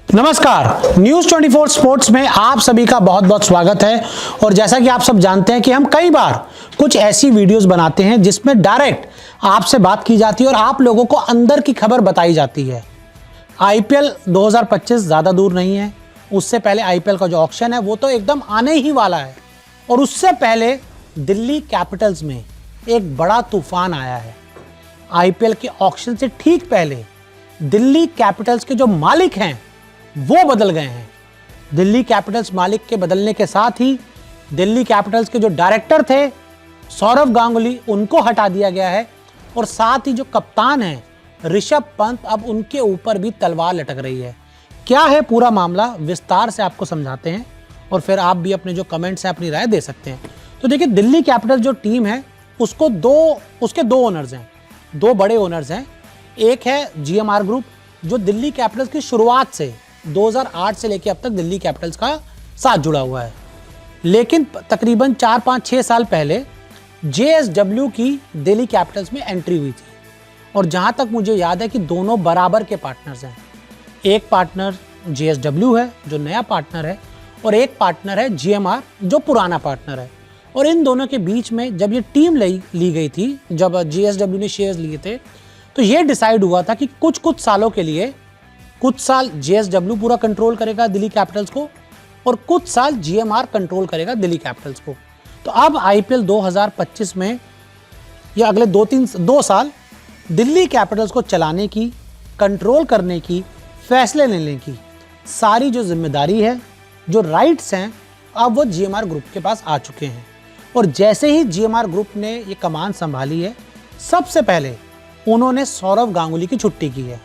नमस्कार, news 24 sports में आप सभी का बहुत बहुत स्वागत है। और जैसा कि आप सब जानते हैं कि हम कई बार कुछ ऐसी वीडियोस बनाते हैं जिसमें डायरेक्ट आपसे बात की जाती है और आप लोगों को अंदर की खबर बताई जाती है। आईपीएल 2025 ज़्यादा दूर नहीं है, उससे पहले आईपीएल का जो ऑक्शन है वो तो एकदम आने ही वाला है। और उससे पहले दिल्ली कैपिटल्स में एक बड़ा तूफान आया है। आईपीएल के ऑक्शन से ठीक पहले दिल्ली कैपिटल्स के जो मालिक हैं वो बदल गए हैं। दिल्ली कैपिटल्स मालिक के बदलने के साथ ही दिल्ली कैपिटल्स के जो डायरेक्टर थे सौरव गांगुली, उनको हटा दिया गया है। और साथ ही जो कप्तान हैं ऋषभ पंत, अब उनके ऊपर भी तलवार लटक रही है। क्या है पूरा मामला, विस्तार से आपको समझाते हैं और फिर आप भी अपने जो कमेंट्स हैं अपनी राय दे सकते हैं। तो देखिए, दिल्ली कैपिटल्स जो टीम है उसके दो ओनर्स हैं, दो बड़े ओनर्स हैं। एक है जीएमआर ग्रुप, जो दिल्ली कैपिटल्स की शुरुआत से 2008 से लेकर अब तक दिल्ली कैपिटल्स का साथ जुड़ा हुआ है। लेकिन तकरीबन 4-5-6 साल पहले जेएसडब्ल्यू की दिल्ली कैपिटल्स में एंट्री हुई थी। और जहां तक मुझे याद है कि दोनों बराबर के पार्टनर्स हैं। एक पार्टनर जेएसडब्ल्यू है जो नया पार्टनर है, और एक पार्टनर है जीएमआर जो पुराना पार्टनर है। और इन दोनों के बीच में जब ये टीम ली गई थी, जब जेएसडब्ल्यू ने शेयर्स लिए थे, तो ये डिसाइड हुआ था कि कुछ सालों के लिए, कुछ साल जेएसडब्ल्यू पूरा कंट्रोल करेगा दिल्ली कैपिटल्स को और कुछ साल जीएमआर कंट्रोल करेगा दिल्ली कैपिटल्स को। तो अब आईपीएल 2025 में या अगले 2 साल दिल्ली कैपिटल्स को चलाने की, कंट्रोल करने की, फैसले लेने की सारी जो जिम्मेदारी है, जो राइट्स हैं, अब वो जीएमआर ग्रुप के पास आ चुके हैं। और जैसे ही जीएमआर ग्रुप ने ये कमान संभाली है, सबसे पहले उन्होंने सौरव गांगुली की छुट्टी की है।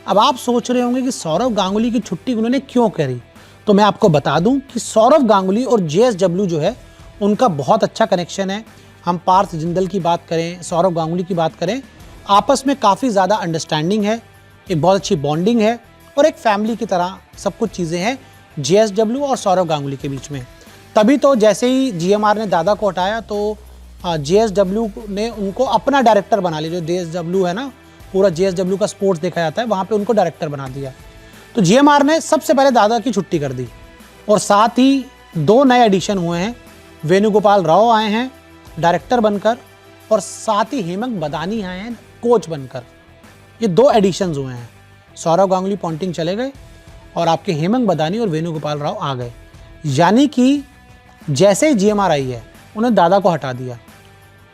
अब आप सोच रहे होंगे कि सौरव गांगुली की छुट्टी उन्होंने क्यों करी, तो मैं आपको बता दूं कि सौरव गांगुली और जेएसडब्ल्यू जो है उनका बहुत अच्छा कनेक्शन है। हम पार्थ जिंदल की बात करें, सौरव गांगुली की बात करें, आपस में काफ़ी ज़्यादा अंडरस्टैंडिंग है, एक बहुत अच्छी बॉन्डिंग है और एक फैमिली की तरह सब कुछ चीज़ें हैं जेएसडब्ल्यू और सौरव गांगुली के बीच में। तभी तो जैसे ही जीएमआर ने दादा को हटाया तो जेएसडब्ल्यू ने उनको अपना डायरेक्टर बना लिया। जो जेएसडब्ल्यू है ना, पूरा जेएसडब्ल्यू का स्पोर्ट्स देखा जाता है, वहाँ पे उनको डायरेक्टर बना दिया। तो जीएमआर ने सबसे पहले दादा की छुट्टी कर दी। और साथ ही 2 नए एडिशन हुए हैं, वेणुगोपाल राव आए हैं डायरेक्टर बनकर, और साथ ही हेमंत बदानी आए हैं कोच बनकर। ये 2 एडिशंस हुए हैं। सौरव गांगुली पॉन्टिंग चले गए और आपके हेमंत बदानी और वेणुगोपाल राव आ गए। यानी कि जैसे ही जीएमआर आई है, उन्हें दादा को हटा दिया।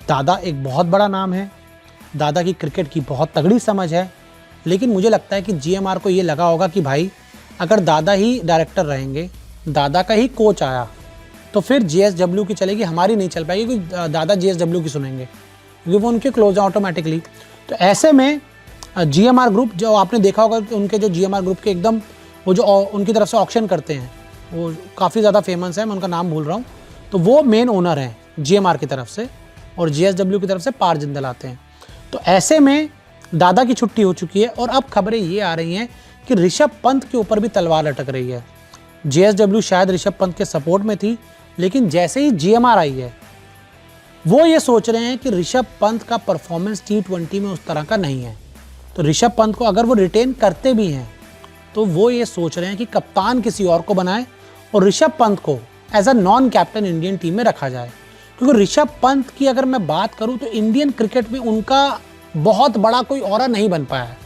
दादा एक बहुत बड़ा नाम है, दादा की क्रिकेट की बहुत तगड़ी समझ है। लेकिन मुझे लगता है कि जीएमआर को ये लगा होगा कि भाई, अगर दादा ही डायरेक्टर रहेंगे, दादा का ही कोच आया, तो फिर जेएसडब्ल्यू की चलेगी, हमारी नहीं चल पाएगी, क्योंकि दादा जेएसडब्ल्यू की सुनेंगे, क्योंकि वो उनके क्लोज हैं ऑटोमेटिकली। तो ऐसे में जीएमआर ग्रुप, जो आपने देखा होगा कि उनके जो जीएमआर ग्रुप के एकदम वो जो उनकी तरफ से ऑक्शन करते हैं, वो काफ़ी ज़्यादा फेमस है, मैं उनका नाम भूल रहा हूँ। तो वो मेन ओनर हैं जीएमआर की तरफ से, और जेएसडब्ल्यू की तरफ से पार्थ जिंदल आते हैं। तो ऐसे में दादा की छुट्टी हो चुकी है और अब खबरें ये आ रही हैं कि ऋषभ पंत के ऊपर भी तलवार लटक रही है। जेएसडब्ल्यू शायद ऋषभ पंत के सपोर्ट में थी, लेकिन जैसे ही जीएमआर आई है, वो ये सोच रहे हैं कि ऋषभ पंत का परफॉर्मेंस T20 में उस तरह का नहीं है। तो ऋषभ पंत को अगर वो रिटेन करते भी हैं, तो वो ये सोच रहे हैं कि कप्तान किसी और को बनाए और ऋषभ पंत को as a non captain Indian team में रखा जाए। क्योंकि ऋषभ पंत की अगर मैं बात करूं तो इंडियन क्रिकेट में उनका बहुत बड़ा कोई ऑरा नहीं बन पाया है।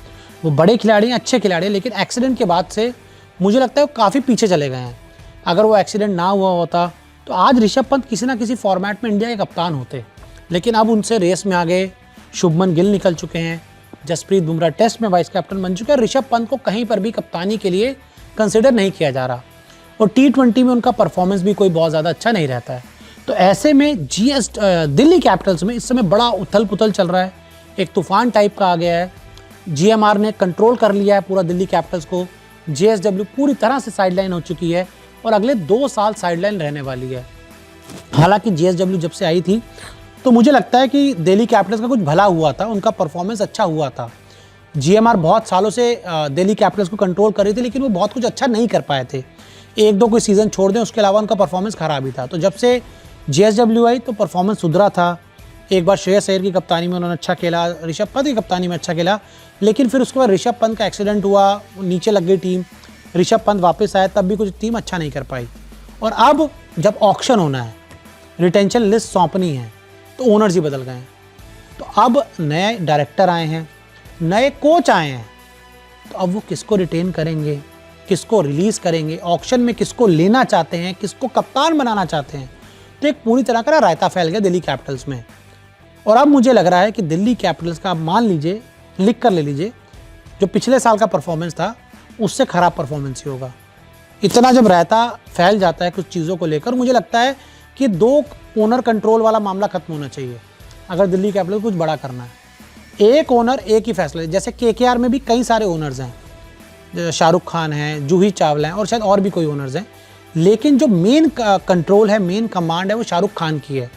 वो बड़े खिलाड़ी हैं, अच्छे खिलाड़ी हैं, लेकिन एक्सीडेंट के बाद से मुझे लगता है वो काफ़ी पीछे चले गए हैं। अगर वो एक्सीडेंट ना हुआ होता तो आज ऋषभ पंत किसी ना किसी फॉर्मेट में इंडिया के कप्तान होते। लेकिन अब उनसे रेस में आ गए, शुभमन गिल निकल चुके हैं, जसप्रीत बुमराह टेस्ट में वाइस कैप्टन बन चुके हैं। ऋषभ पंत को कहीं पर भी कप्तानी के लिए कंसिडर नहीं किया जा रहा, और T20 में उनका परफॉर्मेंस भी कोई बहुत ज़्यादा अच्छा नहीं रहता है। तो ऐसे में दिल्ली कैपिटल्स में इस समय बड़ा उथल पुथल चल रहा है, एक तूफान टाइप का आ गया है। जीएमआर ने कंट्रोल कर लिया है पूरा दिल्ली कैपिटल्स को, जेएसडब्ल्यू पूरी तरह से साइडलाइन हो चुकी है और अगले 2 साल साइडलाइन रहने वाली है। हालांकि जेएसडब्ल्यू जब से आई थी तो मुझे लगता है कि दिल्ली कैपिटल्स का कुछ भला हुआ था, उनका परफॉर्मेंस अच्छा हुआ था। जीएमआर बहुत सालों से दिल्ली कैपिटल्स को कंट्रोल कर रही थी, लेकिन वो बहुत कुछ अच्छा नहीं कर पाए थे। 1-2 कोई सीज़न छोड़ दें, उसके अलावा उनका परफॉर्मेंस खराब ही था। तो जब से जेएसडब्ल्यू आई तो परफॉर्मेंस सुधरा था। एक बार श्रेयस अय्यर की कप्तानी में उन्होंने अच्छा खेला, ऋषभ पंत की कप्तानी में अच्छा खेला, लेकिन फिर उसके बाद ऋषभ पंत का एक्सीडेंट हुआ, नीचे लग गई टीम। ऋषभ पंत वापस आया तब भी कुछ टीम अच्छा नहीं कर पाई। और अब जब ऑक्शन होना है, रिटेंशन लिस्ट सौंपनी है, तो ओनर्स ही बदल गए हैं। तो अब नए डायरेक्टर आए हैं, नए कोच आए हैं, तो अब वो किसको रिटेन करेंगे, किसको रिलीज़ करेंगे, ऑक्शन में किसको लेना चाहते हैं, किसको कप्तान बनाना चाहते हैं। तो एक पूरी तरह का रायता फैल गया दिल्ली कैपिटल्स में। और अब मुझे लग रहा है कि दिल्ली कैपिटल्स का, आप मान लीजिए, लिख कर ले लीजिए, जो पिछले साल का परफॉर्मेंस था उससे ख़राब परफॉर्मेंस ही होगा। इतना जब रायता फैल जाता है कुछ चीज़ों को लेकर, मुझे लगता है कि 2 ओनर कंट्रोल वाला मामला खत्म होना चाहिए अगर दिल्ली कैपिटल कुछ बड़ा करना है। एक ओनर एक ही फैसला, जैसे केकेआर में भी कई सारे ओनर्स हैं, शाहरुख खान हैं, जूही चावला हैं और शायद और भी कोई ओनर्स हैं, लेकिन जो मेन कंट्रोल है, मेन कमांड है, वो शाहरुख खान की है।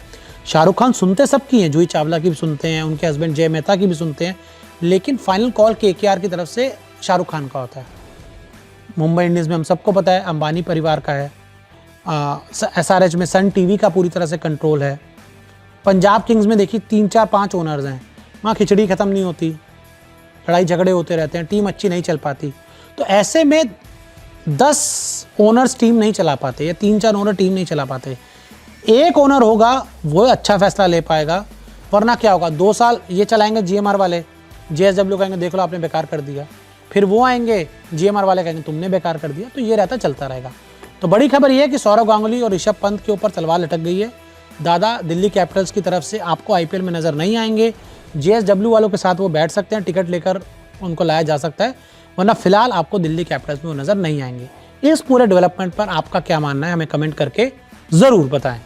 शाहरुख खान सुनते सबकी हैं, जूही चावला की भी सुनते हैं, उनके हस्बैंड जय मेहता की भी सुनते हैं, लेकिन फाइनल कॉल केकेआर की तरफ से शाहरुख खान का होता है। मुंबई इंडियंस में हम सबको पता है अंबानी परिवार का है। SRH में सन टीवी का पूरी तरह से कंट्रोल है। पंजाब किंग्स में देखिए 3, 4, 5 ओनर्स हैं, वहाँ खिचड़ी ख़त्म नहीं होती, लड़ाई झगड़े होते रहते हैं, टीम अच्छी नहीं चल पाती। तो ऐसे में 10 ओनर्स टीम नहीं चला पाते या 3-4 ओनर टीम नहीं चला पाते। एक ओनर होगा वो अच्छा फैसला ले पाएगा, वरना क्या होगा, 2 साल ये चलाएंगे GMR वाले, JSW कहेंगे देख लो आपने बेकार कर दिया, फिर वो आएंगे GMR वाले कहेंगे तुमने बेकार कर दिया, तो ये रहता चलता रहेगा। तो बड़ी खबर ये है कि सौरव गांगुली और ऋषभ पंत के ऊपर तलवार लटक गई है। दादा दिल्ली कैपिटल्स की तरफ से आपको IPL में नज़र नहीं आएंगे। JSW वालों के साथ वो बैठ सकते हैं, टिकट लेकर उनको लाया जा सकता है, वरना फिलहाल आपको दिल्ली कैपिटल्स में वो नज़र नहीं आएंगे। इस पूरे डेवलपमेंट पर आपका क्या मानना है, हमें कमेंट करके ज़रूर बताएं।